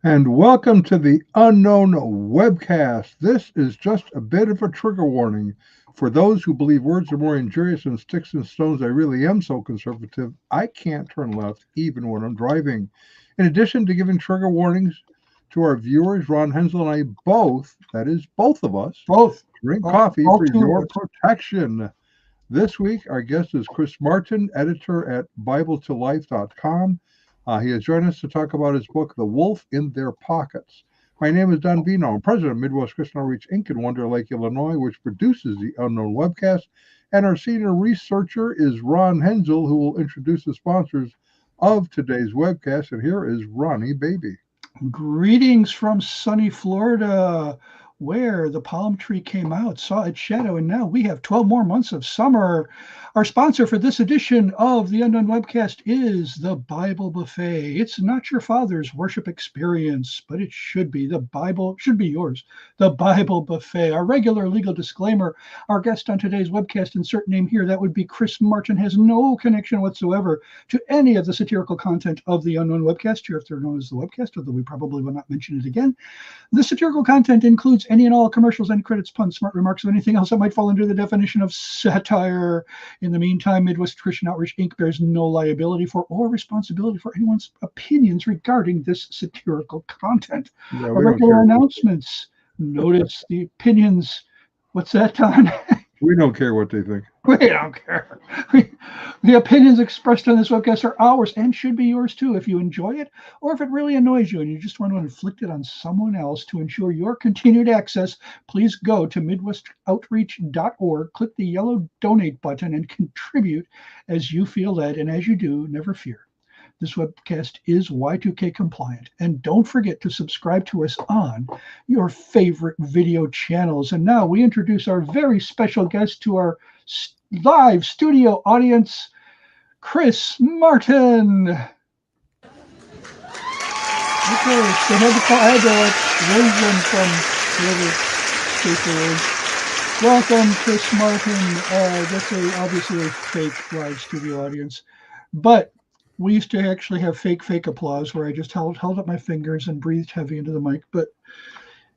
And welcome to the Unknown Webcast. This is just a bit of a trigger warning. For those who believe words are more injurious than sticks and stones, I really am so conservative, I can't turn left even when I'm driving. In addition to giving trigger warnings to our viewers, Ron Hensel and I both, that is, both of us, Both. drink All, coffee all for two your of us. protection. This week, our guest is Chris Martin, editor at BibleToLife.com. He has joined us to talk about his book, The Wolf in Their Pockets. My name is Don Vino. I'm president of Midwest Christian Outreach Inc. in Wonder Lake, Illinois, which produces the Unknown Webcast. And our senior researcher is Ron Hensel, who will introduce the sponsors of today's webcast. And here is Ronnie Baby. Greetings from sunny Florida, where the palm tree came out, saw its shadow, and now we have 12 more months of summer. Our sponsor for this edition of the Unknown Webcast is the Bible Buffet. It's not your father's worship experience, but it should be. The Bible should be yours. The Bible Buffet. Our regular legal disclaimer, our guest on today's webcast, insert name here, that would be Chris Martin, has no connection whatsoever to any of the satirical content of the Unknown Webcast, here if they're known as the webcast, although we probably will not mention it again. The satirical content includes any and all commercials, any credits, puns, smart remarks, or anything else that might fall under the definition of satire. In the meantime, Midwest Christian Outreach Inc. bears no liability for or responsibility for anyone's opinions regarding this satirical content. Yeah, Our we don't regular care. announcements. Notice the opinions. What's that, Don? We don't care what they think. We don't care. The opinions expressed on this webcast are ours and should be yours too. If you enjoy it, or if it really annoys you and you just want to inflict it on someone else to ensure your continued access, please go to MidwestOutreach.org, click the yellow donate button, and contribute as you feel led. And as you do, never fear. This webcast is Y2K compliant. And don't forget to subscribe to us on your favorite video channels. And now we introduce our very special guest to our live studio audience, Chris Martin. Okay, so I had to raise them from whatever state they were. Welcome, Chris Martin. That's obviously a fake live studio audience. But we used to actually have fake applause where I just held up my fingers and breathed heavy into the mic. But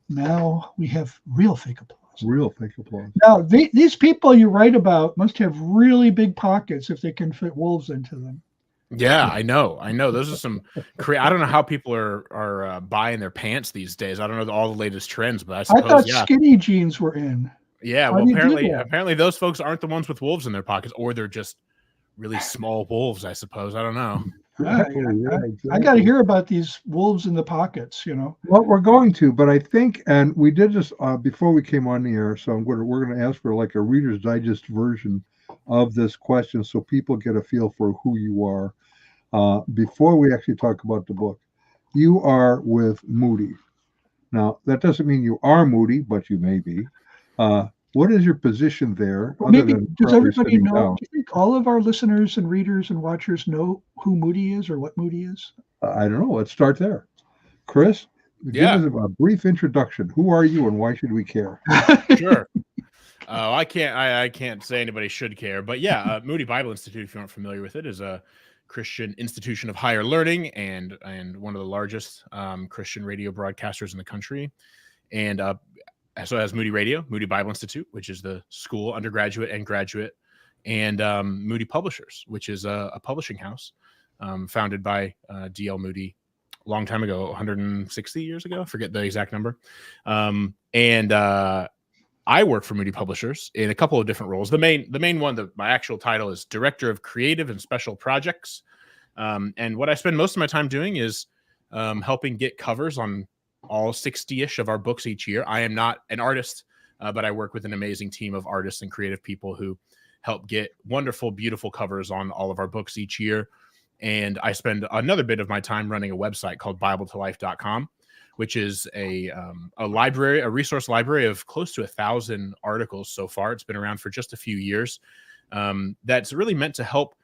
now we have real fake applause. Real fake applause. Now, these people you write about must have really big pockets if they can fit wolves into them. Yeah, I know. Those are some. I don't know how people are buying their pants these days. I don't know all the latest trends, but I I suppose thought yeah. skinny jeans were in. Yeah, How well, do you do apparently those folks aren't the ones with wolves in their pockets, or they're just really small wolves. I suppose I don't know. I got to hear about these wolves in the pockets. Well, we're going to, but I think, and we did this before we came on the air, so we're going to ask for like a Reader's Digest version of this question so people get a feel for who you are. Before we actually talk about the book, you are with Moody. Now, that doesn't mean you are Moody, but you may be. What is your position there? Well, maybe does everybody know? Do you think all of our listeners and readers and watchers know who Moody is or what Moody is? I don't know. Let's start there. Chris, give us a brief introduction. Who are you and why should we care? Sure. I can't say anybody should care, but yeah, Moody Bible Institute, if you aren't familiar with it, is a Christian institution of higher learning and one of the largest Christian radio broadcasters in the country. And so has Moody Radio, Moody Bible Institute, which is the school, undergraduate and graduate, and Moody Publishers, which is a publishing house founded by D.L. Moody a long time ago, 160 years ago. I forget the exact number. I work for Moody Publishers in a couple of different roles. The main one, my actual title is Director of Creative and Special Projects. And what I spend most of my time doing is helping get covers on all 60-ish of our books each year. I am not an artist, but I work with an amazing team of artists and creative people who help get wonderful, beautiful covers on all of our books each year. And I spend another bit of my time running a website called BibleToLife.com, which is a library, a resource library of close to 1,000 articles so far. It's been around for just a few years. That's really meant to help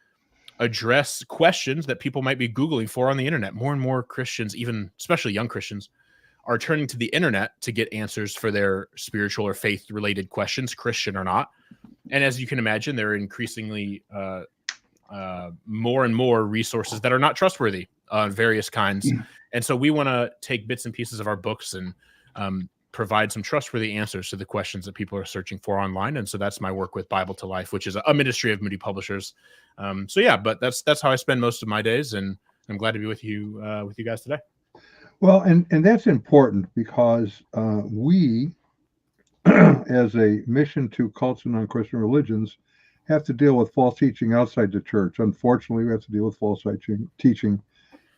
address questions that people might be Googling for on the internet. More and more Christians, even especially young Christians, are turning to the internet to get answers for their spiritual or faith-related questions, Christian or not. And as you can imagine, there are increasingly more and more resources that are not trustworthy, various kinds. And so we want to take bits and pieces of our books and provide some trustworthy answers to the questions that people are searching for online. And so that's my work with Bible to Life, which is a ministry of Moody Publishers. So yeah, but that's how I spend most of my days, and I'm glad to be with you guys today. Well, and that's important because we, as a mission to cults and non-Christian religions, have to deal with false teaching outside the church. Unfortunately, we have to deal with false teaching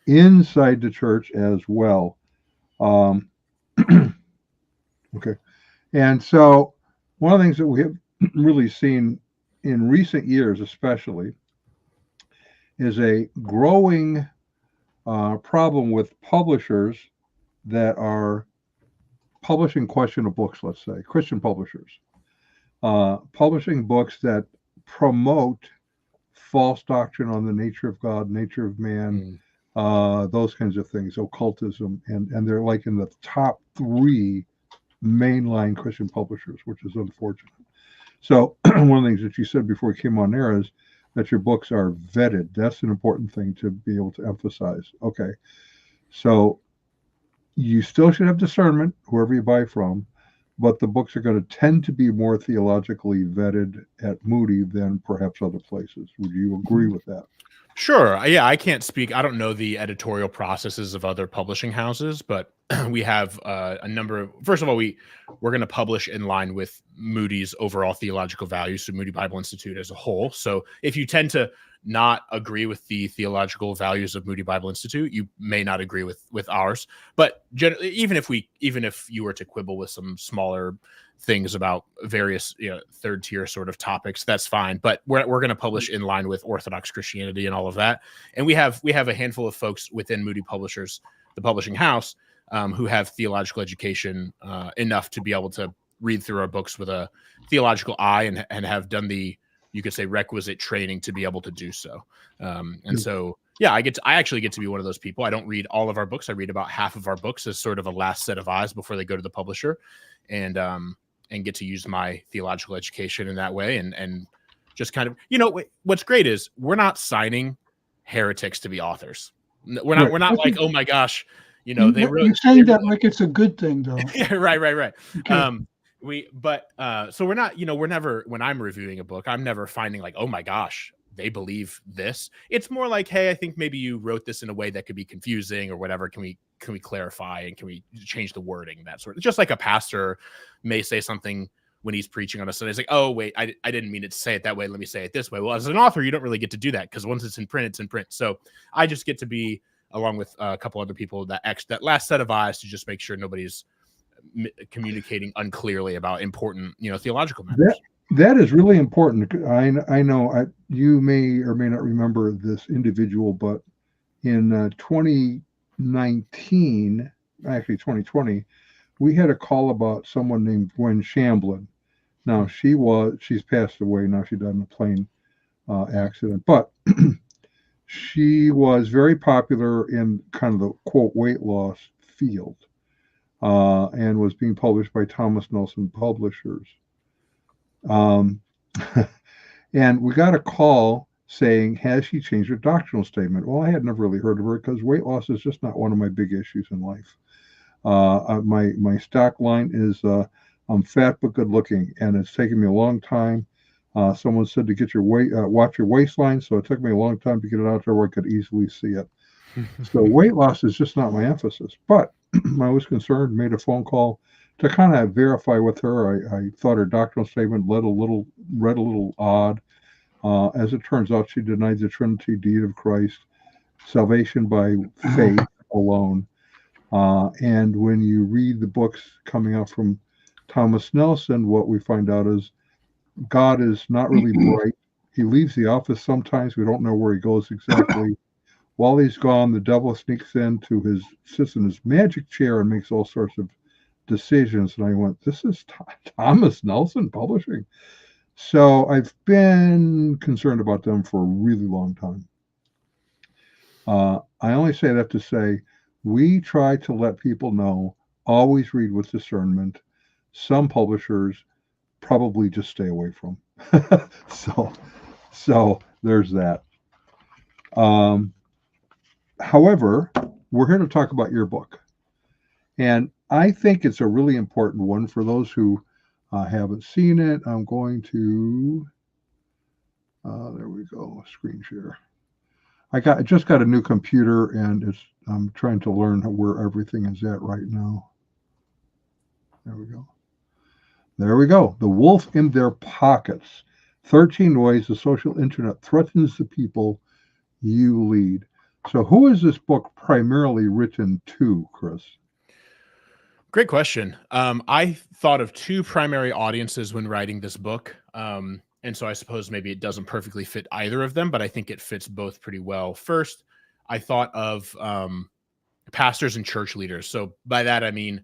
inside the church as well. Okay. And so one of the things that we have really seen in recent years, especially, is a growing problem with publishers that are publishing questionable books, let's say, Christian publishers, publishing books that promote false doctrine on the nature of God, nature of man, those kinds of things, occultism, and they're like in the top 3 mainline Christian publishers, which is unfortunate. So one of the things that you said before we came on air is that your books are vetted. That's an important thing to be able to emphasize. Okay. So you still should have discernment, whoever you buy from, but the books are going to tend to be more theologically vetted at Moody than perhaps other places. Would you agree with that? Sure. Yeah, I can't speak. I don't know the editorial processes of other publishing houses, but we have a number of. First of all, we're going to publish in line with Moody's overall theological values, so Moody Bible Institute as a whole. So if you tend to not agree with the theological values of Moody Bible Institute, you may not agree with ours. But even if you were to quibble with some smaller things about various third tier sort of topics, that's fine. But we're going to publish in line with Orthodox Christianity and all of that. And we have a handful of folks within Moody Publishers, the publishing house, who have theological education enough to be able to read through our books with a theological eye and have done the, you could say, requisite training to be able to do so. And so, yeah, I actually get to be one of those people. I don't read all of our books. I read about half of our books as sort of a last set of eyes before they go to the publisher, and get to use my theological education in that way. And just kind of, what's great is we're not signing heretics to be authors. We're not like, oh my gosh, they wrote. You're saying that like it's a good thing, though. Yeah, right. Okay. So we're not, we're never, when I'm reviewing a book, I'm never finding like, oh my gosh, they believe this. It's more like, hey, I think maybe you wrote this in a way that could be confusing or whatever. Can we clarify, and can we change the wording? That sort of, just like a pastor may say something when he's preaching on a Sunday. It's like, oh wait, I didn't mean it to say it that way. Let me say it this way. Well, as an author, you don't really get to do that, because once it's in print, it's in print. So I just get to be, along with a couple other people, that last set of eyes to just make sure nobody's communicating unclearly about important, theological matters. That is really important. I know you may or may not remember this individual, but in 2019, actually 2020, we had a call about someone named Gwen Shamblin. Now she's passed away now. She died in a plane accident, but she was very popular in kind of the quote weight loss field, and was being published by Thomas Nelson Publishers. And we got a call saying, has she changed her doctrinal statement? Well, I had never really heard of her, because weight loss is just not one of my big issues in life. My stock line is I'm fat but good looking, and it's taken me a long time. Someone said to get your watch your waistline, so it took me a long time to get it out there where I could easily see it. So weight loss is just not my emphasis. But I was concerned, made a phone call to kind of verify with her. I thought her doctrinal statement read a little odd. As it turns out, she denied the Trinity deity of Christ, salvation by faith alone. And when you read the books coming out from Thomas Nelson, what we find out is God is not really bright. He leaves the office sometimes. We don't know where he goes exactly. While he's gone, the devil sneaks sits in his magic chair and makes all sorts of decisions. And I went, this is Thomas Nelson Publishing. So I've been concerned about them for a really long time. I only say that to say we try to let people know, always read with discernment. Some publishers probably just stay away from. So there's that. However, we're here to talk about your book. And I think it's a really important one for those who haven't seen it. I'm going to, there we go, screen share. I just got a new computer, and I'm trying to learn where everything is at right now. There we go. There we go. The Wolf in Their Pockets. 13 ways the social internet threatens the people you lead. So who is this book primarily written to, Chris? Great question. I thought of two primary audiences when writing this book. And so I suppose maybe it doesn't perfectly fit either of them, but I think it fits both pretty well. First, I thought of pastors and church leaders. So by that, I mean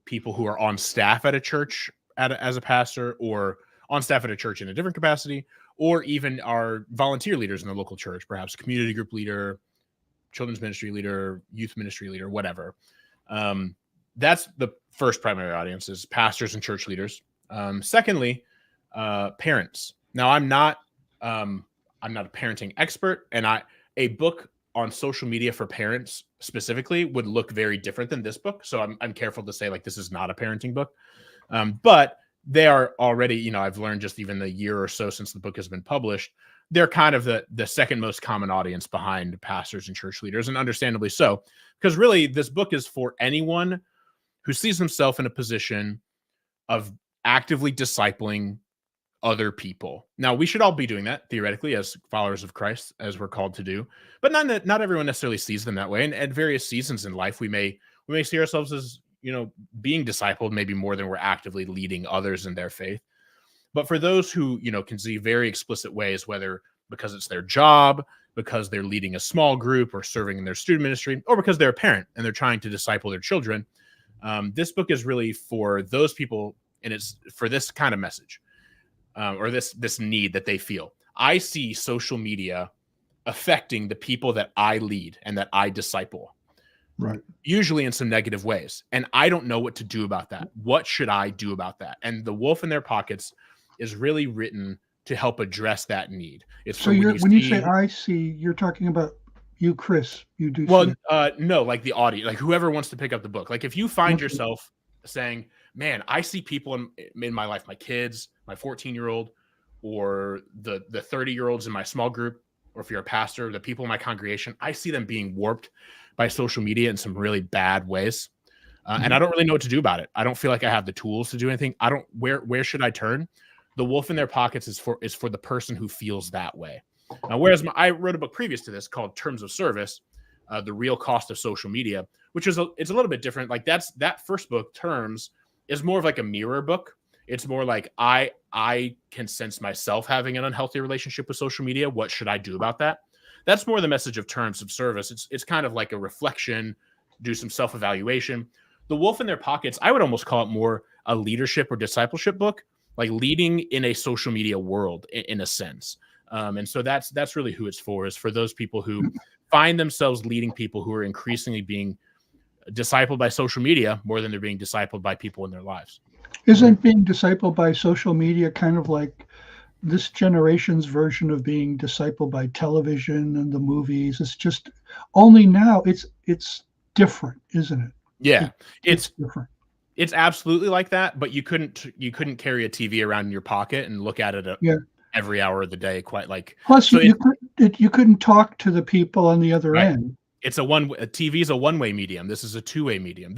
people who are on staff at a church as a pastor, or on staff at a church in a different capacity, or even are volunteer leaders in the local church, perhaps community group leader, children's ministry leader, youth ministry leader, whatever. That's the first primary audience, is pastors and church leaders. Secondly, parents. Now, I'm not a parenting expert, and a book on social media for parents specifically would look very different than this book. So I'm careful to say, like, this is not a parenting book. But they are already, I've learned just even the year or so since the book has been published, they're kind of the second most common audience behind pastors and church leaders, and understandably so, because really this book is for anyone who sees himself in a position of actively discipling other people. Now, we should all be doing that theoretically as followers of Christ, as we're called to do, but not everyone necessarily sees them that way. And at various seasons in life, we may see ourselves as, being discipled, maybe more than we're actively leading others in their faith. But for those who, can see very explicit ways, whether because it's their job, because they're leading a small group or serving in their student ministry, or because they're a parent and they're trying to disciple their children, this book is really for those people, and it's for this kind of message, or this need that they feel. I see social media affecting the people that I lead and that I disciple. Right. Usually in some negative ways. And I don't know what to do about that. What should I do about that? And The Wolf in Their Pockets is really written to help address that need. It's so when you say I see, you're talking about you, Chris. You do. Well, no, like the audience, like whoever wants to pick up the book. Like if you find yourself saying, man, I see people in my life, my kids, my 14-year-old, or the 30-year-olds in my small group, or if you're a pastor, the people in my congregation, I see them being warped by social media in some really bad ways. And I don't really know what to do about it. I don't feel like I have the tools to do anything. Where should I turn? The Wolf in Their Pockets is for the person who feels that way. Now, whereas I wrote a book previous to this called Terms of Service, The Real Cost of Social Media, which it's a little bit different. Like that first book, Terms, is more of like a mirror book. It's more like I can sense myself having an unhealthy relationship with social media. What should I do about that? That's more the message of Terms of Service. It's kind of like a reflection, do some self-evaluation. The Wolf in Their Pockets, I would almost call it more a leadership or discipleship book, like leading in a social media world in a sense. And so that's really who it's for, is for those people who find themselves leading people who are increasingly being discipled by social media more than they're being discipled by people in their lives. Isn't being discipled by social media kind of like this generation's version of being discipled by television and the movies? It's just only now it's different, isn't it? Yeah, it's different. It's absolutely like that, but you couldn't carry a TV around in your pocket and look at it every hour of the day, quite like. Plus, so you couldn't talk to the people on the other end. It's a TV is a one-way medium. This is a two-way medium.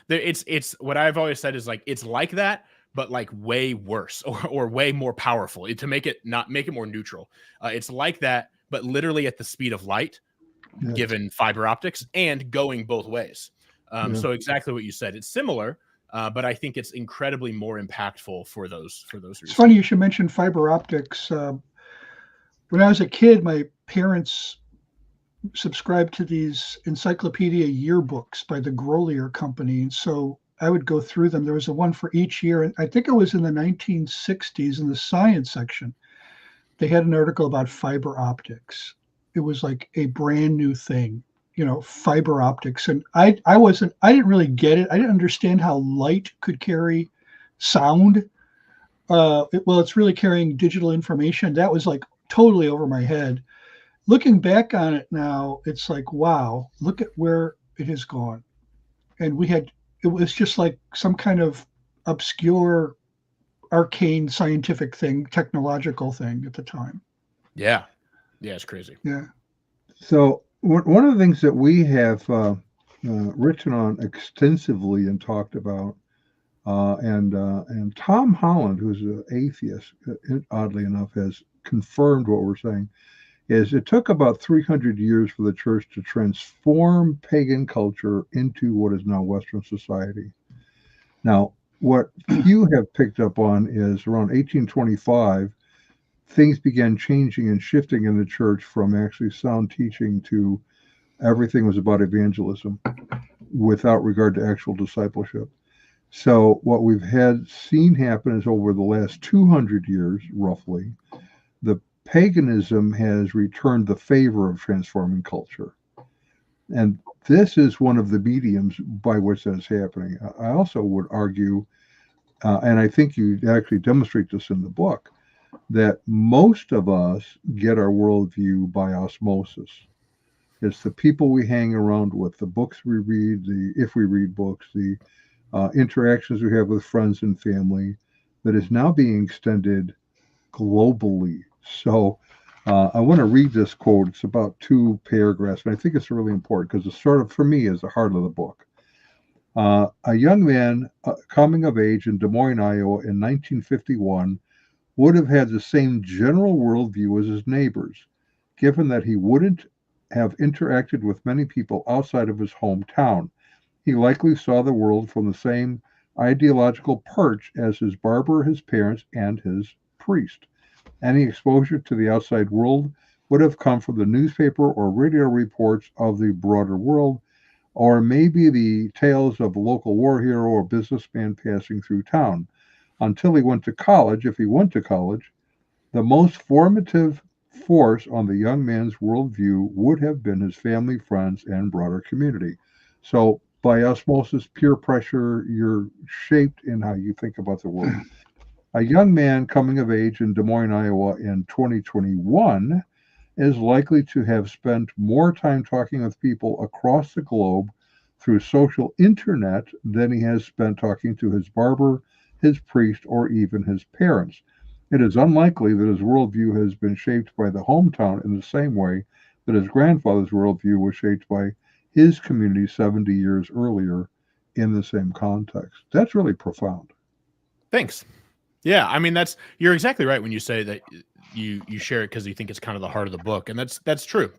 It's what I've always said is like, it's like that, but like way worse or way more powerful, to make it more neutral. It's like that, but literally at the speed of light, given fiber optics, and going both ways. So exactly what you said. It's similar, but I think it's incredibly more impactful for those reasons. It's funny you should mention fiber optics. When I was a kid, my parents subscribed to these encyclopedia yearbooks by the Grolier Company, and so I would go through them. There was a one for each year, and I think it was in the 1960s in the science section. They had an article about fiber optics. It was like a brand new thing, fiber optics, and I didn't really get it. I didn't understand how light could carry sound. It's really carrying digital information. That was like totally over my head. looking back on it now, it's like, wow, look at where it has gone. And it was just like some kind of obscure, arcane scientific thing, technological thing at the time. Yeah. Yeah, it's crazy. Yeah. So one of the things that we have written on extensively and talked about, and Tom Holland, who's an atheist, oddly enough, has confirmed what we're saying, is it took about 300 years for the church to transform pagan culture into what is now Western society. Now, what few have picked up on is around 1825, things began changing and shifting in the church from actually sound teaching to everything was about evangelism without regard to actual discipleship. So what we've seen happen is over the last 200 years, roughly, the paganism has returned the favor of transforming culture. And this is one of the mediums by which that is happening. I also would argue, and I think you actually demonstrate this in the book, that most of us get our worldview by osmosis. It's the people we hang around with, the books we read, if we read books, the interactions we have with friends and family, that is now being extended globally. So I want to read this quote. It's about 2 paragraphs, and I think it's really important because it's sort of, for me, is the heart of the book. A young man coming of age in Des Moines, Iowa in 1951 would have had the same general worldview as his neighbors, given that he wouldn't have interacted with many people outside of his hometown. He likely saw the world from the same ideological perch as his barber, his parents, and his priest. Any exposure to the outside world would have come from the newspaper or radio reports of the broader world, or maybe the tales of a local war hero or businessman passing through town. Until he went to college, if he went to college, the most formative force on the young man's worldview would have been his family, friends, and broader community. So by osmosis, peer pressure, you're shaped in how you think about the world. A young man coming of age in Des Moines, Iowa in 2021 is likely to have spent more time talking with people across the globe through social internet than he has spent talking to his barber, his priest, or even his parents. It is unlikely that his worldview has been shaped by the hometown in the same way that his grandfather's worldview was shaped by his community 70 years earlier in the same context. That's really profound. Thanks. Yeah, I mean, you're exactly right when you say that you share it because you think it's kind of the heart of the book, and that's true.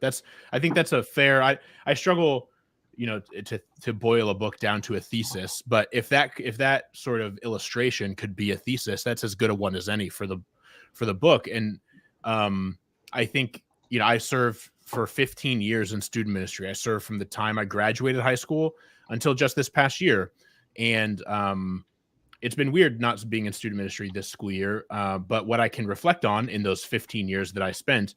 I think that's a fair. I struggle, to boil a book down to a thesis, but if that sort of illustration could be a thesis, that's as good a one as any for the book. And I think I served for 15 years in student ministry. I served from the time I graduated high school until just this past year, and it's been weird not being in student ministry this school year, but what I can reflect on in those 15 years that I spent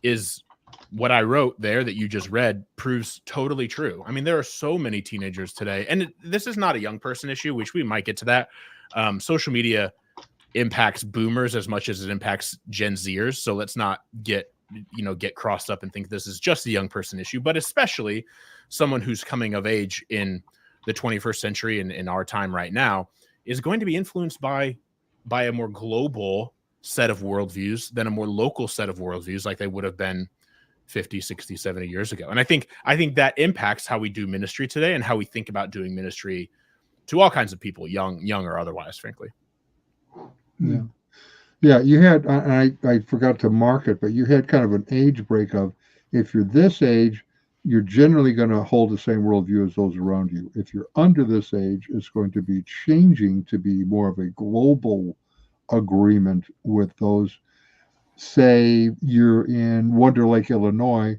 is what I wrote there that you just read proves totally true. I mean, there are so many teenagers today, and this is not a young person issue, which we might get to that. Social media impacts boomers as much as it impacts Gen Zers. So let's not get crossed up and think this is just a young person issue, but especially someone who's coming of age in the 21st century and in our time right now is going to be influenced by a more global set of worldviews than a more local set of worldviews like they would have been 50, 60, 70 years ago. And I think that impacts how we do ministry today and how we think about doing ministry to all kinds of people, young or otherwise, frankly. Yeah. Yeah, you had, I forgot to mark it, but you had kind of an age break of, if you're this age, you're generally going to hold the same worldview as those around you. If you're under this age, it's going to be changing to be more of a global agreement with those. Say you're in Wonder Lake, Illinois,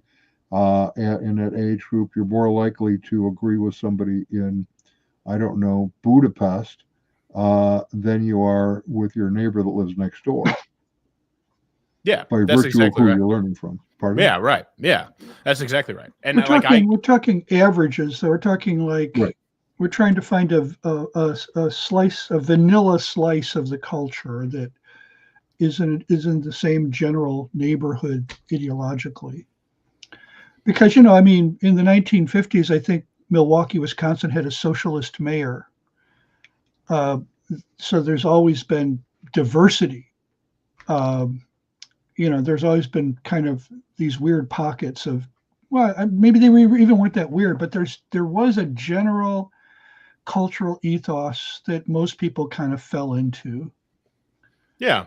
in that age group, you're more likely to agree with somebody in, I don't know, Budapest, than you are with your neighbor that lives next door. Yeah, by that's virtue exactly of who right. you're learning from. Pardon? Yeah, right. Yeah, that's exactly right. And we're talking averages. So we're talking like Right. we're trying to find a slice, a vanilla slice of the culture that isn't the same general neighborhood ideologically. Because, I mean, in the 1950s, I think Milwaukee, Wisconsin had a socialist mayor. So there's always been diversity. There's always been kind of these weird pockets of, well, maybe they even weren't that weird, but there was a general cultural ethos that most people kind of fell into. Yeah.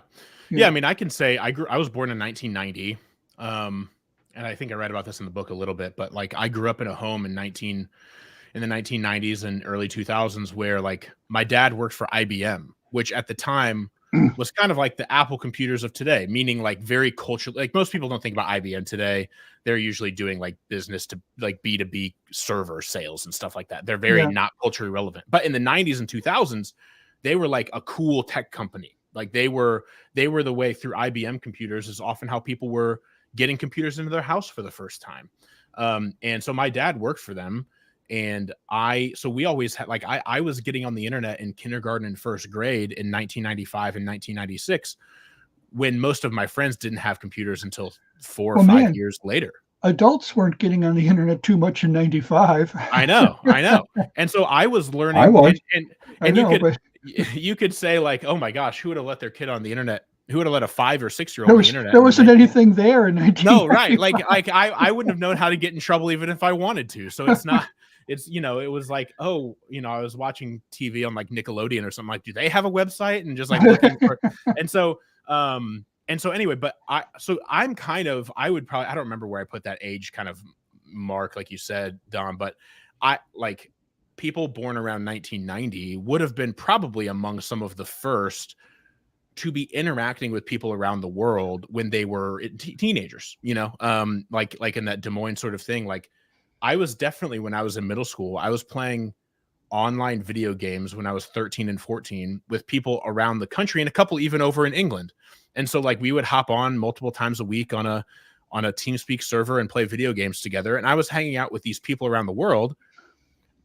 I mean, I can say I was born in 1990. And I think I read about this in the book a little bit, but like I grew up in a home in the 1990s and early 2000s where like my dad worked for IBM, which at the time was kind of like the Apple computers of today, meaning like very cultural. Like most people don't think about IBM today. They're usually doing like business to like B2B server sales and stuff like that. They're very not culturally relevant. But in the 90s and 2000s, they were like a cool tech company. Like they were the way through IBM computers is often how people were getting computers into their house for the first time. And so my dad worked for them. And we always had like, I was getting on the internet in kindergarten and first grade in 1995 and 1996, when most of my friends didn't have computers until 4 or 5 years later. Adults weren't getting on the internet too much in 95. I know. And so I was learning. I was. And you could say like, oh my gosh, who would have let their kid on the internet? Who would have let a 5 or 6 year old on the internet? There wasn't anything there in 1995. No, right. Like I wouldn't have known how to get in trouble even if I wanted to. So it's not. It's, it was like, I was watching TV on like Nickelodeon or something like, do they have a website? And just like looking for, and so anyway, but I'm kind of, I don't remember where I put that age kind of mark, like you said, Don, but I like people born around 1990 would have been probably among some of the first to be interacting with people around the world when they were teenagers, like in that Des Moines sort of thing. Like, I was definitely, when I was in middle school, I was playing online video games when I was 13 and 14 with people around the country and a couple even over in England. And so like we would hop on multiple times a week on a TeamSpeak server and play video games together. And I was hanging out with these people around the world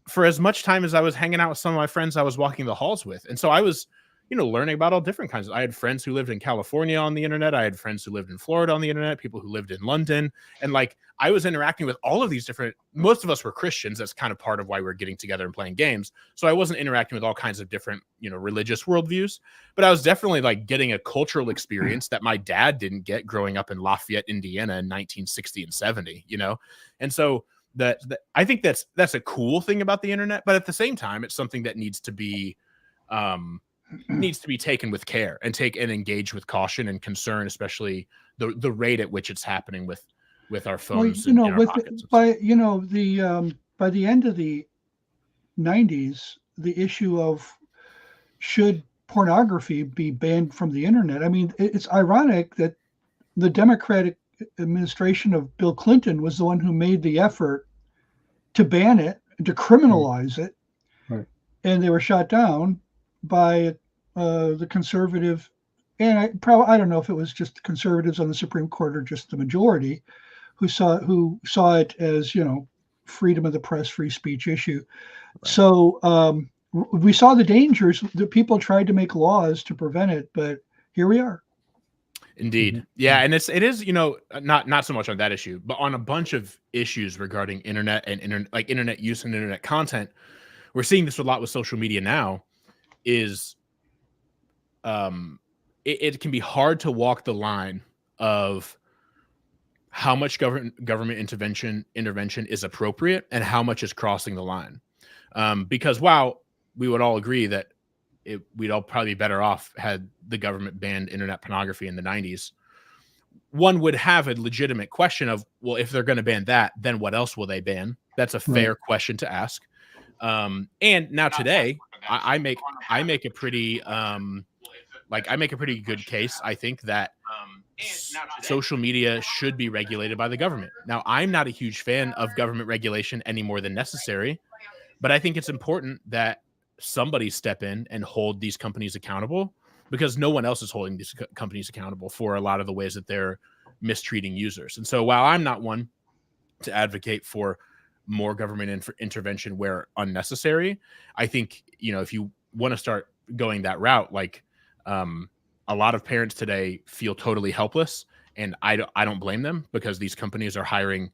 for as much time as I was hanging out with some of my friends I was walking the halls with. And so I was, learning about all different kinds. I had friends who lived in California on the internet. I had friends who lived in Florida on the internet, people who lived in London. And like, I was interacting with all of these most of us were Christians. That's kind of part of why we were getting together and playing games. So I wasn't interacting with all kinds of different, religious worldviews, but I was definitely like getting a cultural experience that my dad didn't get growing up in Lafayette, Indiana in 1960 and 70, And so I think that's a cool thing about the internet, but at the same time, it's something that needs to be taken with care and engage with caution and concern, especially the rate at which it's happening with our phones. By the end of the 90s, the issue of should pornography be banned from the internet. I mean, it's ironic that the Democratic administration of Bill Clinton was the one who made the effort to ban it, to criminalize it, right. And they were shot down by the conservative, and I don't know if it was just the conservatives on the Supreme Court or just the majority who saw it as freedom of the press, free speech issue. Right. So we saw the dangers. The people tried to make laws to prevent it, but here we are. Indeed, yeah, and it is not so much on that issue, but on a bunch of issues regarding internet and internet use and internet content. We're seeing this a lot with social media now. Is it can be hard to walk the line of how much government intervention is appropriate and how much is crossing the line. Because while we would all agree that we'd all probably be better off had the government banned internet pornography in the 90s, one would have a legitimate question of, well, if they're going to ban that, then what else will they ban? That's a fair question to ask. And now today, I make a pretty good case. I think that social media should be regulated by the government. Now, I'm not a huge fan of government regulation any more than necessary, but I think it's important that somebody step in and hold these companies accountable, because no one else is holding these companies accountable for a lot of the ways that they're mistreating users. And so while I'm not one to advocate for more government intervention where unnecessary, I think, if you want to start going that route, like a lot of parents today feel totally helpless, and I don't blame them, because these companies are hiring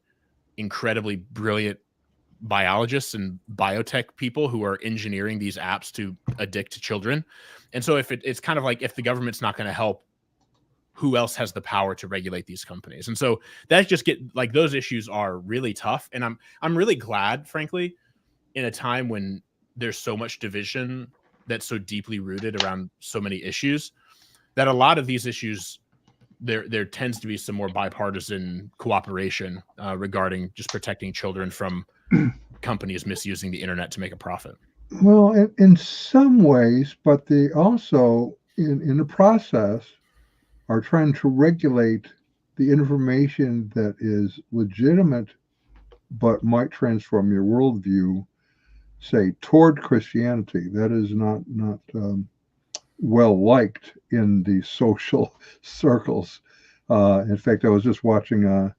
incredibly brilliant biologists and biotech people who are engineering these apps to addict children. And so if it's kind of like, if the government's not going to help, who else has the power to regulate these companies? And so that just like, those issues are really tough. And I'm really glad, frankly, in a time when there's so much division that's so deeply rooted around so many issues, that a lot of these issues, there tends to be some more bipartisan cooperation regarding just protecting children from companies misusing the internet to make a profit. Well, in some ways, but they also, in the process, are trying to regulate the information that is legitimate but might transform your worldview, say, toward Christianity. That is not well liked in the social circles. In fact, I was just watching a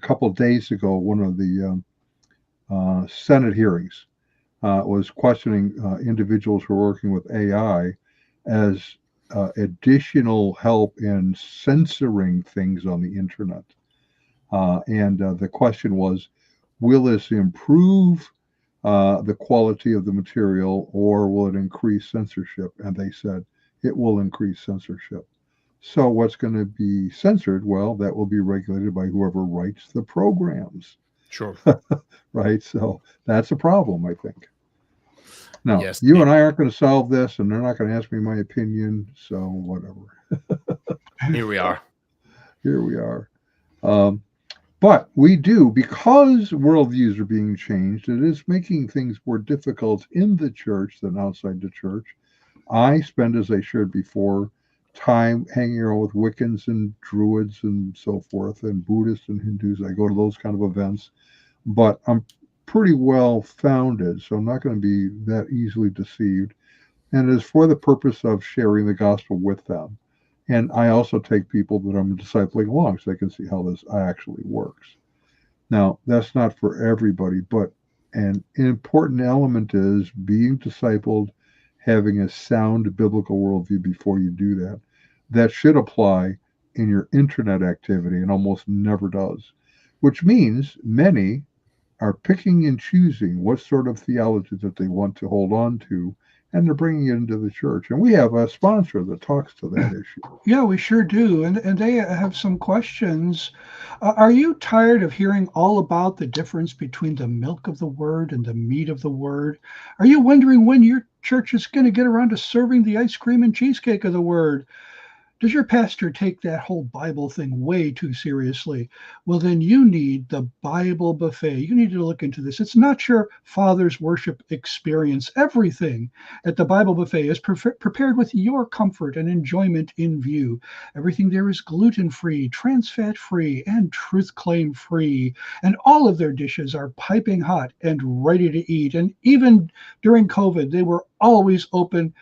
couple days ago, one of the Senate hearings was questioning individuals who are working with AI as additional help in censoring things on the internet. And the question was, will this improve the quality of the material, or will it increase censorship? And they said it will increase censorship. So what's going to be censored? Well, that will be regulated by whoever writes the programs. Sure. Right. So that's a problem, I think. Now, Yes. you and I aren't going to solve this, and they're not going to ask me my opinion. So whatever. Here we are. Here we are. But we do, because worldviews are being changed, it is making things more difficult in the church than outside the church. I spend, as I shared before, time hanging around with Wiccans and Druids and so forth, and Buddhists and Hindus. I go to those kind of events, but I'm pretty well founded, so I'm not going to be that easily deceived. And it is for the purpose of sharing the gospel with them. And I also take people that I'm discipling along so they can see how this actually works. Now, that's not for everybody, but an important element is being discipled, having a sound biblical worldview before you do that. That should apply in your internet activity and almost never does, which means many are picking and choosing what sort of theology that they want to hold on to, and they're bringing it into the church. And we have a sponsor that talks to that issue. Yeah, we sure do. And they have some questions. Are you tired of hearing all about the difference between the milk of the word and the meat of the word? Are you wondering when your church is going to get around to serving the ice cream and cheesecake of the word? Does your pastor take that whole Bible thing way too seriously? Well, then you need the Bible Buffet. You need to look into this. It's not your father's worship experience. Everything at the Bible Buffet is prepared with your comfort and enjoyment in view. Everything there is gluten-free, trans-fat-free, and truth claim-free. And all of their dishes are piping hot and ready to eat. And even during COVID, they were always open,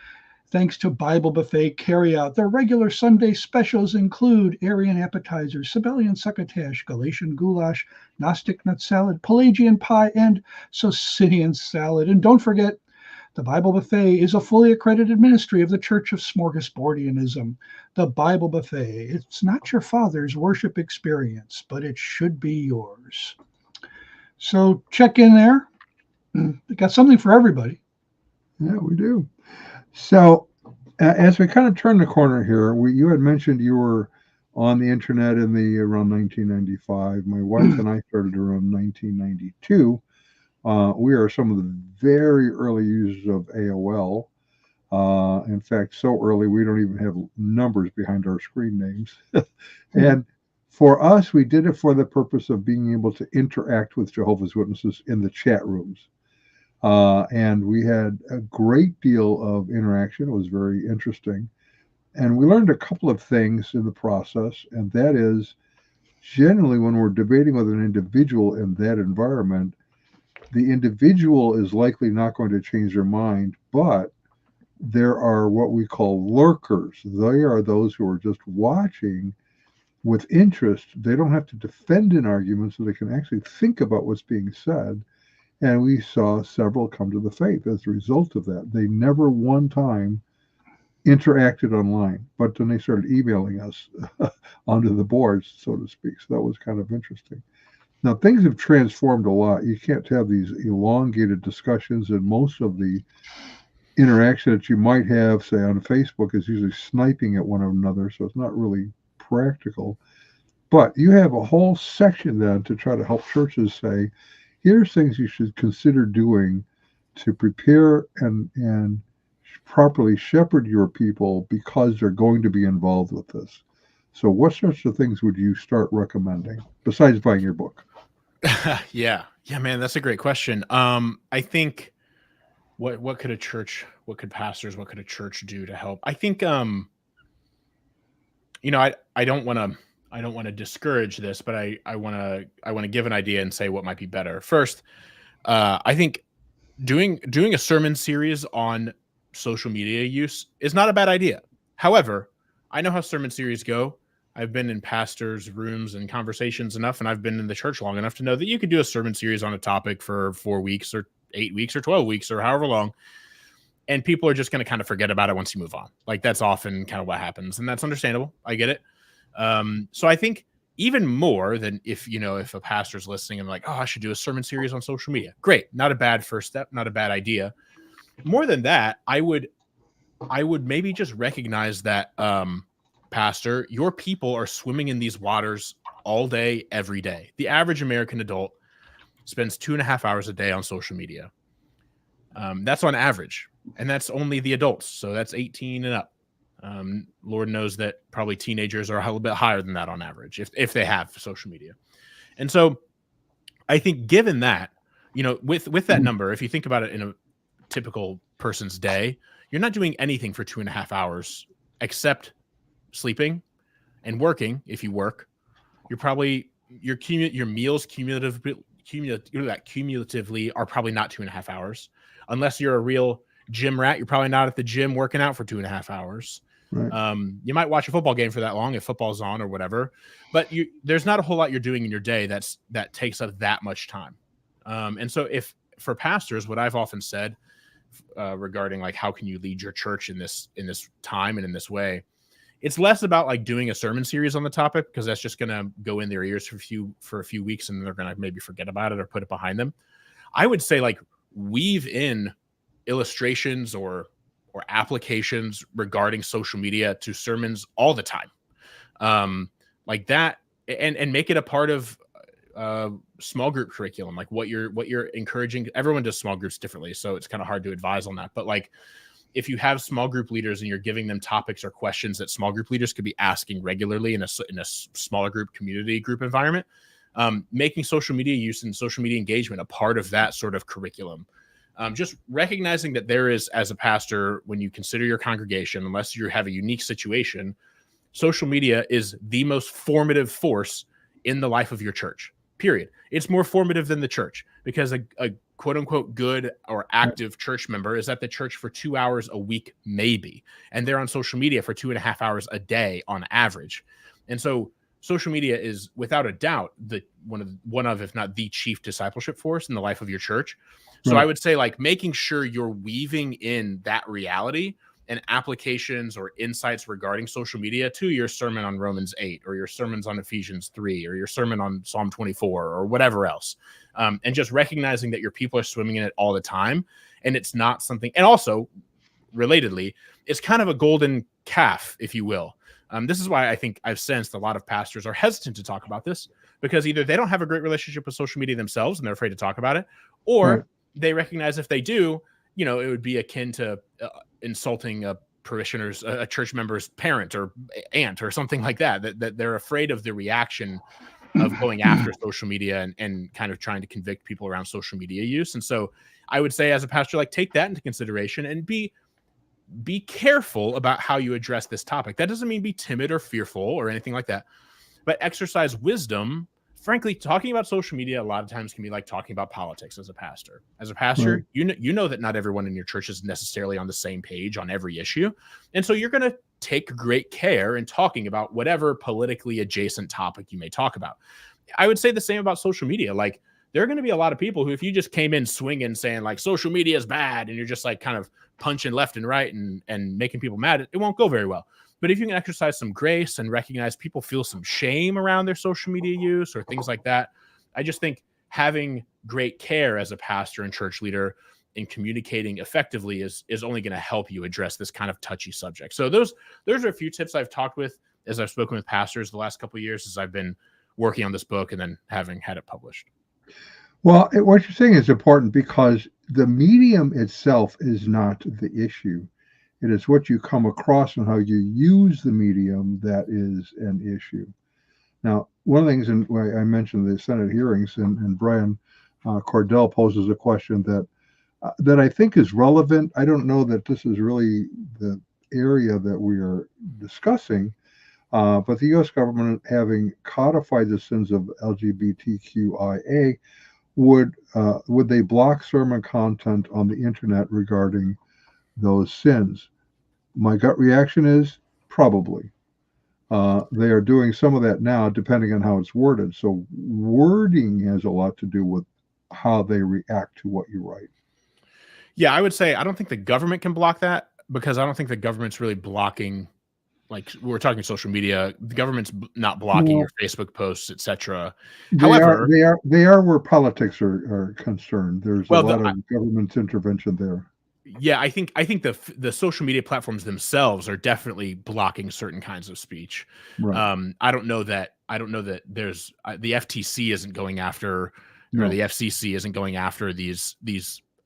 thanks to Bible Buffet carryout. Their regular Sunday specials include Arian appetizers, Sabellian succotash, Galatian goulash, Gnostic nut salad, Pelagian pie, and Socinian salad. And don't forget, the Bible Buffet is a fully accredited ministry of the Church of Smorgasbordianism. The Bible Buffet, it's not your father's worship experience, but it should be yours. So check in there. We got something for everybody. Yeah, we do. So as we kind of turn the corner here, you had mentioned you were on the internet in around 1995. My wife and I started around 1992. We are some of the very early users of AOL. In fact, so early we don't even have numbers behind our screen names. And for us, we did it for the purpose of being able to interact with Jehovah's Witnesses in the chat rooms. And we had a great deal of interaction. It was very interesting. And we learned a couple of things in the process, and that is, generally when we're debating with an individual in that environment, the individual is likely not going to change their mind, but there are what we call lurkers. They are those who are just watching with interest. They don't have to defend an argument, so they can actually think about what's being said. And we saw several come to the faith as a result of that. They never one time interacted online, but then they started emailing us onto the boards, so to speak. So that was kind of interesting. Now, things have transformed a lot. You can't have these elongated discussions, and most of the interaction that you might have, say, on Facebook is usually sniping at one another, so it's not really practical. But you have a whole section then to try to help churches say, here's things you should consider doing to prepare and properly shepherd your people because they're going to be involved with this. So what sorts of things would you start recommending besides buying your book? Yeah, man, that's a great question. I think what could a church, what could pastors, what could a church do to help? I think, I don't want to discourage this, but I want to give an idea and say what might be better. First, I think doing a sermon series on social media use is not a bad idea. However, I know how sermon series go. I've been in pastors' rooms and conversations enough, and I've been in the church long enough to know that you could do a sermon series on a topic for 4 weeks or 8 weeks or 12 weeks or however long, and people are just going to kind of forget about it once you move on. Like, that's often kind of what happens, and that's understandable. I get it. So I think even more than if a pastor's listening and like, oh, I should do a sermon series on social media. Great. Not a bad first step, not a bad idea. More than that, I would maybe just recognize that, pastor, your people are swimming in these waters all day, every day. The average American adult spends 2.5 hours a day on social media. That's on average. And that's only the adults. So that's 18 and up. Lord knows that probably teenagers are a little bit higher than that on average, if they have social media. And so I think given that, with that number, if you think about it in a typical person's day, you're not doing anything for 2.5 hours except sleeping and working. If you work, you're probably your meals cumulatively are probably not 2.5 hours. Unless you're a real gym rat, you're probably not at the gym working out for 2.5 hours. Right. You might watch a football game for that long if football's on or whatever, but there's not a whole lot you're doing in your day that takes up that much time. And so if for pastors, what I've often said regarding like how can you lead your church in this time and in this way, it's less about like doing a sermon series on the topic, because that's just going to go in their ears for a few weeks and they're going to maybe forget about it or put it behind them. I would say like weave in illustrations or applications regarding social media to sermons all the time, like that, and make it a part of small group curriculum. Like what you're encouraging. Everyone does small groups differently, so it's kind of hard to advise on that. But like, if you have small group leaders and you're giving them topics or questions that small group leaders could be asking regularly in a smaller group community group environment, making social media use and social media engagement a part of that sort of curriculum. Just recognizing that there is, as a pastor, when you consider your congregation, unless you have a unique situation, social media is the most formative force in the life of your church, period. It's more formative than the church, because a quote unquote good or active church member is at the church for 2 hours a week, maybe, and they're on social media for 2.5 hours a day on average. And so social media is without a doubt one of, if not the chief discipleship force in the life of your church. So right. I would say like making sure you're weaving in that reality and applications or insights regarding social media to your sermon on Romans 8 or your sermons on Ephesians 3 or your sermon on Psalm 24 or whatever else. And just recognizing that your people are swimming in it all the time. And it's not something, and also relatedly, it's kind of a golden calf, if you will. This is why I think I've sensed a lot of pastors are hesitant to talk about this, because either they don't have a great relationship with social media themselves and they're afraid to talk about it, or right. they recognize if they do, it would be akin to insulting a parishioner's, a church member's parent or aunt or something like that they're afraid of the reaction of going after social media and kind of trying to convict people around social media use. And so I would say as a pastor, like take that into consideration and be careful about how you address this topic. That doesn't mean be timid or fearful or anything like that, but exercise wisdom. Frankly, talking about social media a lot of times can be like talking about politics as a pastor. As a pastor, right. you know that not everyone in your church is necessarily on the same page on every issue. And so you're going to take great care in talking about whatever politically adjacent topic you may talk about. I would say the same about social media. Like there are going to be a lot of people who, if you just came in swinging saying like social media is bad and you're just like kind of punching left and right and making people mad, it won't go very well. But if you can exercise some grace and recognize people feel some shame around their social media use or things like that, I just think having great care as a pastor and church leader in communicating effectively is only going to help you address this kind of touchy subject. So those are a few tips I've talked with as I've spoken with pastors the last couple of years as I've been working on this book and then having had it published. Well, what you're saying is important because the medium itself is not the issue. It is what you come across and how you use the medium that is an issue. Now, one of the things, and I mentioned the Senate hearings, and Brian Cordell poses a question that I think is relevant. I don't know that this is really the area that we are discussing, but the U.S. government, having codified the sins of LGBTQIA, would they block sermon content on the internet regarding those sins? My gut reaction is probably. They are doing some of that now, depending on how it's worded. So wording has a lot to do with how they react to what you write. Yeah, I would say I don't think the government can block that because I don't think the government's really blocking. Like we're talking social media, the government's not blocking your Facebook posts, etc. However, they are where politics are concerned. There's a lot of government intervention there. Yeah, I think the social media platforms themselves are definitely blocking certain kinds of speech. Right. I don't know that there's the FTC isn't going after or the FCC isn't going after these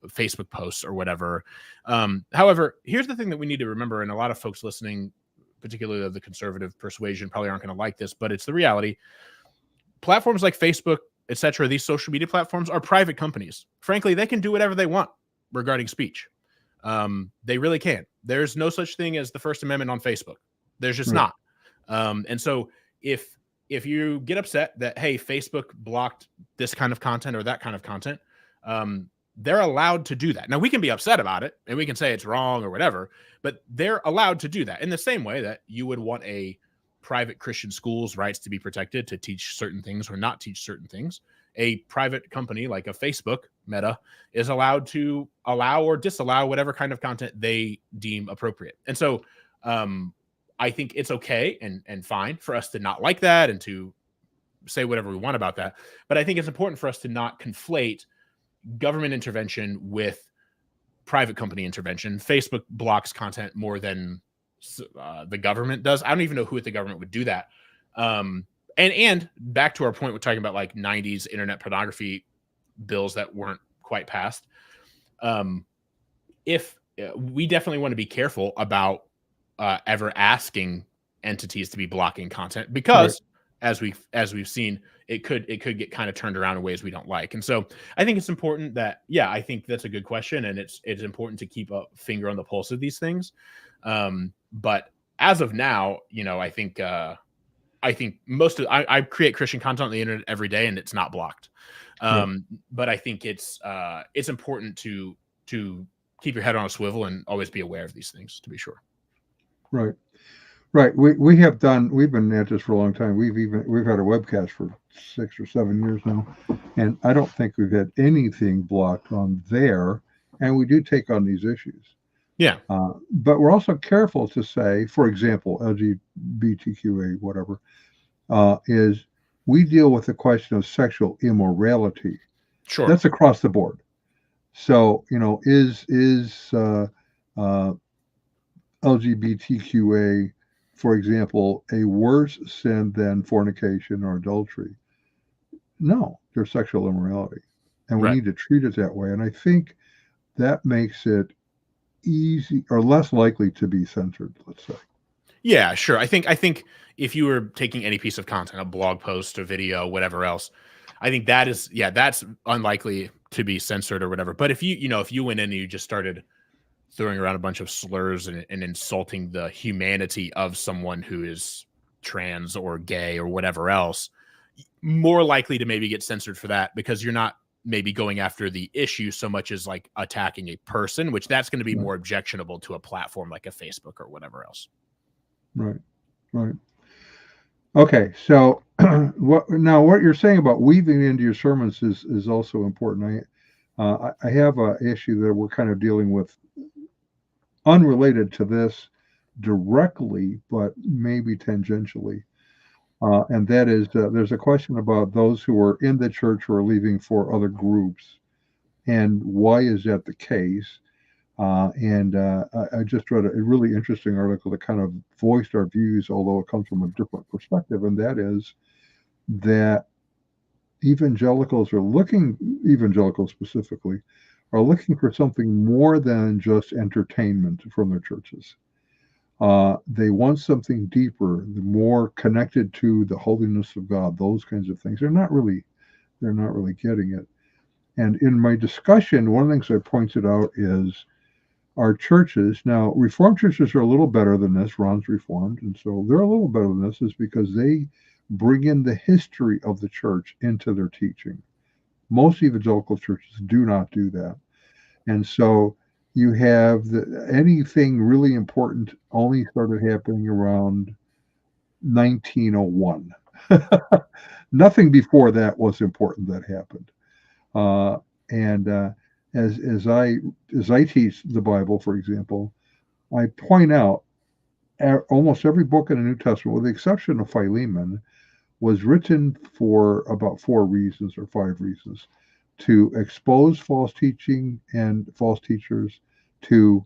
Facebook posts or whatever. However, here's the thing that we need to remember, and a lot of folks listening, particularly of the conservative persuasion, probably aren't going to like this, but it's the reality. Platforms like Facebook, etc., these social media platforms are private companies. Frankly, they can do whatever they want regarding speech. They really can. There's no such thing as the First Amendment on Facebook. There's just not. And so if you get upset that, hey, Facebook blocked this kind of content or that kind of content, they're allowed to do that. Now, we can be upset about it and we can say it's wrong or whatever, but they're allowed to do that in the same way that you would want a private Christian school's rights to be protected to teach certain things or not teach certain things. A private company like a Facebook, Meta, is allowed to allow or disallow whatever kind of content they deem appropriate. And so I think it's okay and fine for us to not like that and to say whatever we want about that. But I think it's important for us to not conflate government intervention with private company intervention. Facebook blocks content more than the government does. I don't even know who at the government would do that. And back to our point, we're talking about like 90s internet pornography bills that weren't quite passed. If we definitely want to be careful about ever asking entities to be blocking content because as we've seen, it could get kind of turned around in ways we don't like. And so I think it's important that, I think that's a good question. And it's important to keep a finger on the pulse of these things. But as of now, I think I create Christian content on the internet every day and it's not blocked. But I think it's important to keep your head on a swivel and always be aware of these things, to be sure. Right. We've been at this for a long time. We've had a webcast for 6 or 7 years now, and I don't think we've had anything blocked on there. And we do take on these issues. Yeah. But we're also careful to say, for example, LGBTQA, whatever, is we deal with the question of sexual immorality. Sure. That's across the board. So, is LGBTQA, for example, a worse sin than fornication or adultery? No, they're sexual immorality. And we need to treat it that way. And I think that makes it easy or less likely to be censored, let's say. Yeah, sure. I think if you were taking any piece of content, a blog post, a video, whatever else, I think that's unlikely to be censored or whatever. But if you went in and you just started throwing around a bunch of slurs and insulting the humanity of someone who is trans or gay or whatever else, more likely to maybe get censored for that because you're not maybe going after the issue so much as like attacking a person, which that's going to be more objectionable to a platform like a Facebook or whatever else. Right. Okay. So what you're saying about weaving into your sermons is also important. I have an issue that we're kind of dealing with unrelated to this directly, but maybe tangentially. and that is there's a question about those who are in the church who are leaving for other groups, and why is that the case? I just read a really interesting article that kind of voiced our views, although it comes from a different perspective, and that is that evangelicals specifically, are looking for something more than just entertainment from their churches. They want something deeper, more connected to the holiness of God, those kinds of things. They're not really getting it. And in my discussion, one of the things I pointed out is our churches. Now, Reformed churches are a little better than this. Ron's Reformed, and so they're a little better than this, is because they bring in the history of the church into their teaching. Most evangelical churches do not do that. And so you have anything really important only started happening around 1901. Nothing before that was important that happened. As I teach the Bible, for example, I point out almost every book in the New Testament, with the exception of Philemon, was written for about 4 reasons or 5 reasons: to expose false teaching and false teachers, to